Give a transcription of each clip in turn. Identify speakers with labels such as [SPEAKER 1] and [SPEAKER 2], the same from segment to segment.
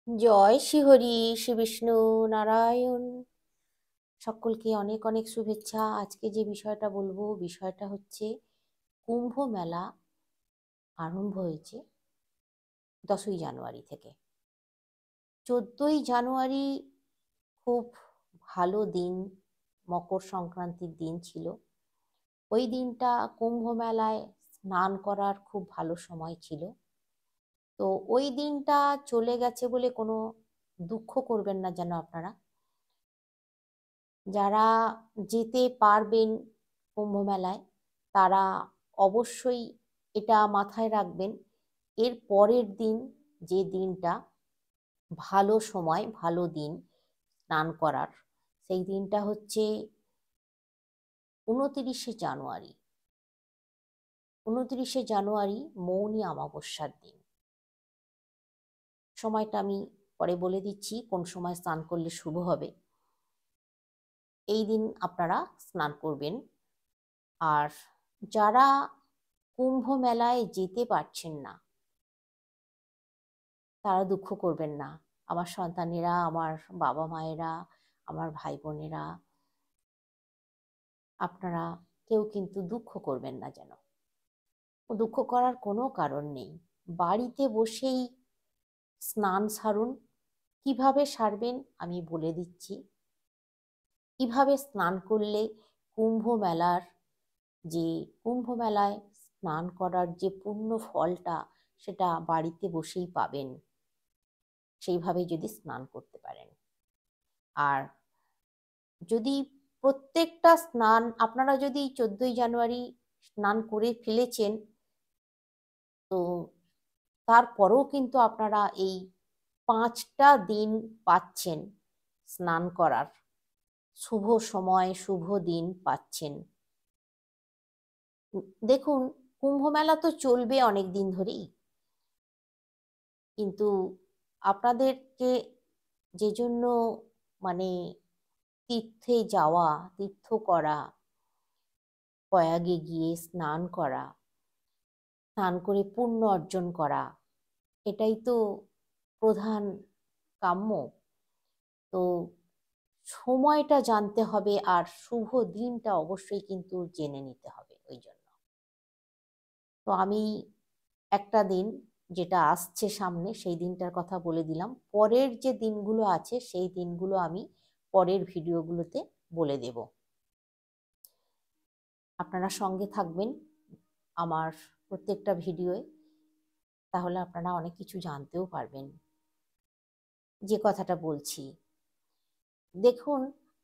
[SPEAKER 1] জয় শ্রীহরি, শ্রী বিষ্ণু নারায়ণ। সকলকে অনেক অনেক শুভেচ্ছা। আজকে যে বিষয়টা বলবো, বিষয়টা হচ্ছে কুম্ভ মেলা আরম্ভ হয়েছে 10ই জানুয়ারি থেকে। 14ই জানুয়ারি খুব ভালো দিন, মকর সংক্রান্তির দিন ছিল। ওই দিনটা কুম্ভ মেলায় স্নান করার খুব ভালো সময় ছিল। তো ওই দিনটা চলে গেছে বলে কোনো দুঃখ করবেন না যেন আপনারা। যারা যেতে পারবেন কুম্ভ মেলায়, তারা অবশ্যই এটা মাথায় রাখবেন। এর পরের দিন, যে দিনটা ভালো সময়, ভালো দিন স্নান করার, সেই দিনটা হচ্ছে 29শে জানুয়ারি। 29শে জানুয়ারি মৌনী অমাবস্যার দিন। সময়টা আমি পরে বলে দিচ্ছি কোন সময় স্নান করলে শুভ হবে। এই দিন আপনারা স্নান করবেন। আর যারা কুম্ভ মেলায় যেতে পারছেন না, তারা দুঃখ করবেন না। আমার সন্তানেরা, আমার বাবা মায়েরা, আমার ভাই বোনেরা, আপনারা কেউ কিন্তু দুঃখ করবেন না যেন। দুঃখ করার কোনো কারণ নেই। বাড়িতে বসেই স্নান সারুন। কিভাবে সারবেন আমি বলে দিচ্ছি। কিভাবে স্নান করলে কুম্ভ মেলার যে কুম্ভ মেলায় স্নান করার যে পূর্ণ ফলটা, সেটা বাড়িতে বসেই পাবেন, সেইভাবে যদি স্নান করতে পারেন। আর যদি প্রত্যেকটা স্নান আপনারা যদি 14ই জানুয়ারি স্নান করে ফেলেছেন, তো তারপরেও কিন্তু আপনারা এই 5টা দিন পাচ্ছেন স্নান করার, শুভ সময়, শুভ দিন পাচ্ছেন। দেখুন, কুম্ভ মেলা তো চলবে অনেক দিন ধরেই, কিন্তু আপনাদেরকে যে জন্য, মানে তীর্থে যাওয়া, তীর্থ করা, প্রয়াগে গিয়ে স্নান করা, স্নান করে পুণ্য অর্জন করা, এটাই তো প্রধান কাম্য। তো সময়টা জানতে হবে, আর শুভ দিনটা অবশ্যই কিন্তু জেনে নিতে হবে। ওই জন্য তো আমি একটা দিন, যেটা আসছে সামনে, সেই দিনটার কথা বলে দিলাম। পরের যে দিনগুলো আছে, সেই দিনগুলো আমি পরের ভিডিওগুলোতে বলে দেব। আপনারা সঙ্গে থাকবেন আমার প্রত্যেকটা ভিডিওয়ে, তাহলে আপনারা অনেক কিছু জানতেও পারবেন। যে কথাটা বলছি, দেখুন,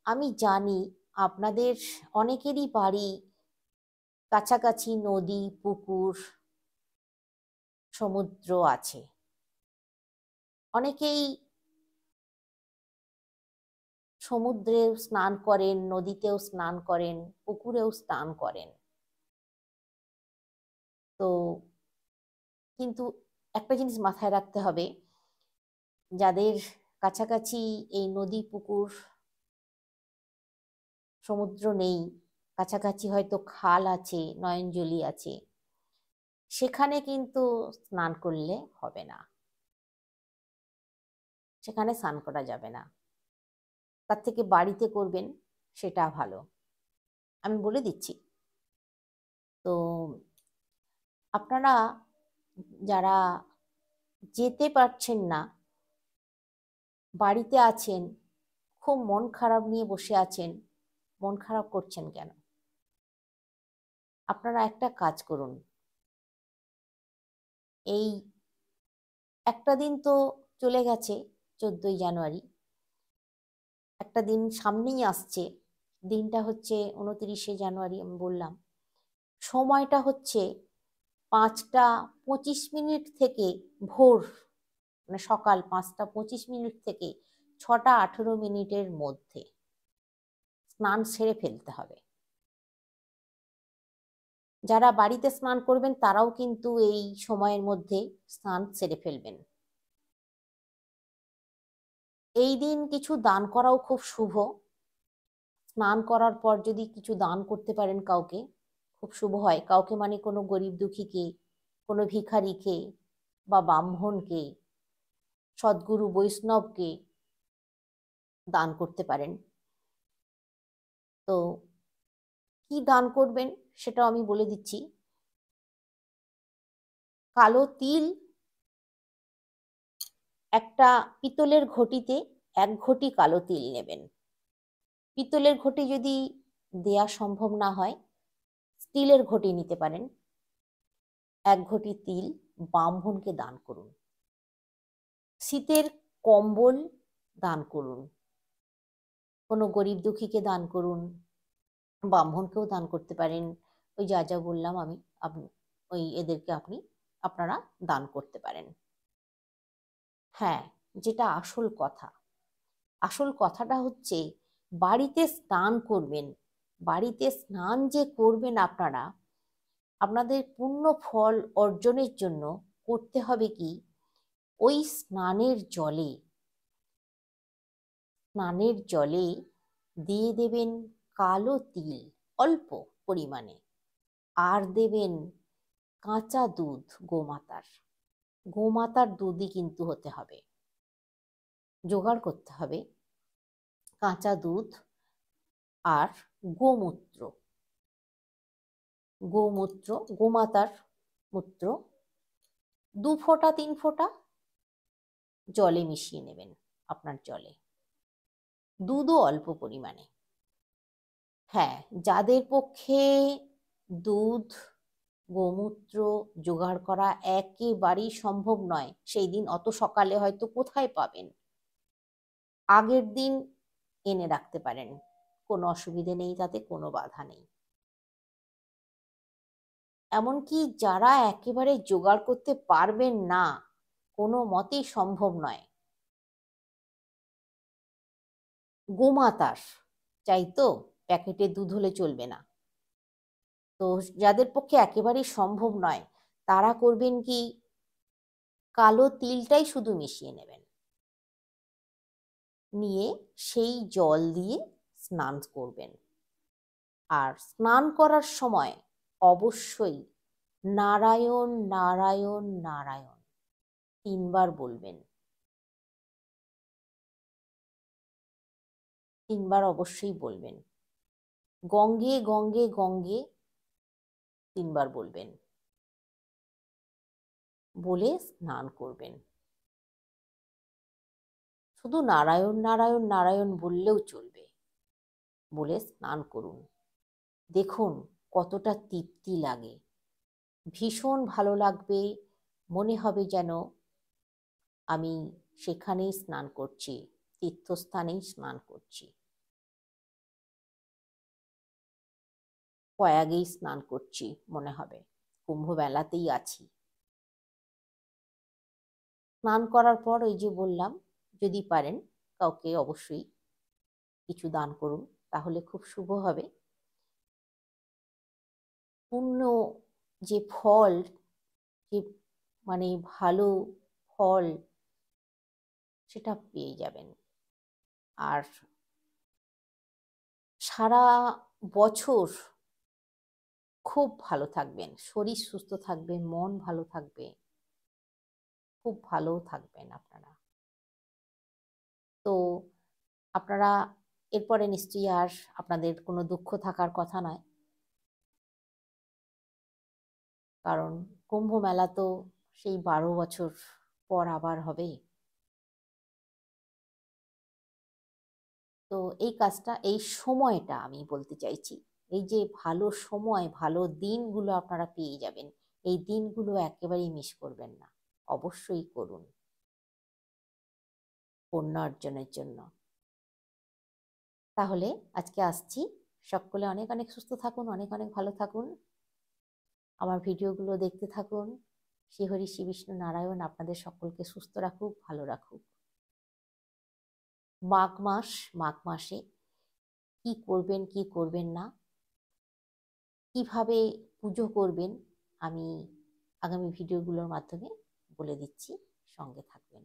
[SPEAKER 1] আমি জানি আপনাদের অনেকেরই বাড়ি কাছাকাছি নদী, পুকুর, সমুদ্র আছে। অনেকেই সমুদ্রেও স্নান করেন, নদীতেও স্নান করেন, পুকুরেও স্নান করেন। তো কিন্তু একটা জিনিস মাথায় রাখতে হবে, যাদের কাছাকাছি এই নদী, পুকুর, সমুদ্র নেই, কাছাকাছি হয়তো খাল আছে, নয়নজলি আছে, সেখানে কিন্তু স্নান করলে হবে না, সেখানে স্নান করা যাবে না। তার থেকে বাড়িতে করবেন, সেটা ভালো। আমি বলে দিচ্ছি। তো আপনারা যারা যেতে পারছেন না, বাড়িতে আছেন, খুব মন খারাপ নিয়ে বসে আছেন, মন খারাপ করছেন কেন? আপনারা একটা কাজ করুন। এই একটা দিন তো চলে গেছে, 14ই জানুয়ারি। একটা দিন সামনেই আসছে। দিনটা হচ্ছে 29শে জানুয়ারি, আমি বললাম। সময়টা হচ্ছে 5টা 25 মিনিট থেকে ভোর, মানে সকাল 5টা 25 মিনিট থেকে 6টা 18 মিনিটের মধ্যে স্নান সেরে ফেলতে হবে। যারা বাড়িতে স্নান করবেন, তারাও কিন্তু এই সময়ের মধ্যে স্নান সেরে ফেলবেন। এই দিন কিছু দান করাও খুব শুভ। স্নান করার পর যদি কিছু দান করতে পারেন কাউকে, খুব শুভ হয়। কাউকে মানে কোনো গরিব দুঃখীকে, কোনো ভিখারিকে বা ব্রাহ্মণকে, সদ্গুরু বৈষ্ণবকে দান করতে পারেন। তো কি দান করবেন সেটাও আমি বলে দিচ্ছি। কালো তিল একটা পিতলের ঘটিতে 1 ঘটি কালো তিল নেবেন। পিতলের ঘটি যদি দেয়া সম্ভব না হয়, স্টিলের ঘটি নিতে পারেন। 1 ঘটি তিল ব্রাহ্মণকে দান করুন। শীতের কম্বল দান করুন। কোনো গরিব দুঃখীকে দান করুন, ব্রাহ্মণকেও দান করতে পারেন। ওই যা যা বললাম আমি, আপনি ওই এদেরকে আপনারা দান করতে পারেন। হ্যাঁ, যেটা আসল কথাটা হচ্ছে বাড়িতে স্নান করবেন। বাড়িতে স্নান যে করবেন আপনারা, আপনাদের পূর্ণ ফল অর্জনের জন্য করতে হবে কি, ওই স্নানের জলে দিয়ে দেবেন কালো তিল অল্প পরিমাণে, আর দেবেন কাঁচা দুধ, গোমাতার দুধই কিন্তু হতে হবে। জোগাড় করতে হবে কাঁচা দুধ আর গোমূত্র, গোমাতার মূত্র 2 ফোঁটা 3 ফোঁটা জলে মিশিয়ে নেবেন। আপনার জলে দুধও অল্প পরিমাণে। হ্যাঁ, যাদের পক্ষে দুধ গোমূত্র জোগাড় করা একেবারেই সম্ভব নয়, সেই দিন অত সকালে হয়তো কোথায় পাবেন, আগের দিন এনে রাখতে পারেন, কোনো অসুবিধে নেই, তাতে কোনো বাধা নেই। এমনকি যারা একেবারে জোগাড় করতে পারবেন না, কোনো মতেই সম্ভব নয়, গোমাতার চাই তো, প্যাকেটের দুধ হলে চলবে না। তো যাদের পক্ষে একেবারেই সম্ভব নয়, তারা করবেন কি, কালো তিলটাই শুধু মিশিয়ে নেবেন, নিয়ে সেই জল দিয়ে স্নান করবেন। আর স্নান করার সময় অবশ্যই নারায়ণ নারায়ণ নারায়ণ 3 বার বলবেন। 3 বার অবশ্যই বলবেন। গঙ্গে গঙ্গে গঙ্গে 3 বার বলবেন, বলে স্নান করবেন। শুধু নারায়ণ নারায়ণ নারায়ণ বললেও চলবে, বলে স্নান করুন। দেখুন কতটা তৃপ্তি লাগে, ভীষণ ভালো লাগবে। মনে হবে যেন আমি সেখানেই স্নান করছি, তীর্থস্থানেই স্নান করছি, প্রয়াগেই স্নান করছি মনে হবে, কুম্ভ মেলাতেই আছি। স্নান করার পর ওই যে বললাম, যদি পারেন কাউকে অবশ্যই কিছু দান করুন, তাহলে খুব শুভ হবে। পূর্ণ যে ফল, যে মানে ভালো ফল, সেটা পেয়ে যাবেন। আর সারা বছর খুব ভালো থাকবেন, শরীর সুস্থ থাকবে, মন ভালো থাকবে, খুব ভালো থাকবেন আপনারা। তো আপনারা এরপরে নিশ্চয়ই আর আপনাদের কোনো দুঃখ থাকার কথা নয়, কারণ কুম্ভ মেলা তো সেই 12 বছর পর আবার হবে। তো এই কাজটা, এই সময়টা আমি বলতে চাইছি, এই যে ভালো সময়, ভালো দিনগুলো আপনারা পেয়ে যাবেন, এই দিনগুলো একেবারেই মিস করবেন না, অবশ্যই করুন পুণ্য অর্জনের জন্য। তাহলে আজকে আসছি, সকলে অনেক অনেক সুস্থ থাকুন, অনেক অনেক ভালো থাকুন, আমার ভিডিওগুলো দেখতে থাকুন। শ্রীহরি শ্রী বিষ্ণু নারায়ণ আপনাদের সকলকে সুস্থ রাখুক, ভালো রাখুক। মাঘ মাসে কি করবেন কি করবেন না, কিভাবে পুজো করবেন, আমি আগামী ভিডিওগুলোর মাধ্যমে বলে দিচ্ছি, সঙ্গে থাকবেন।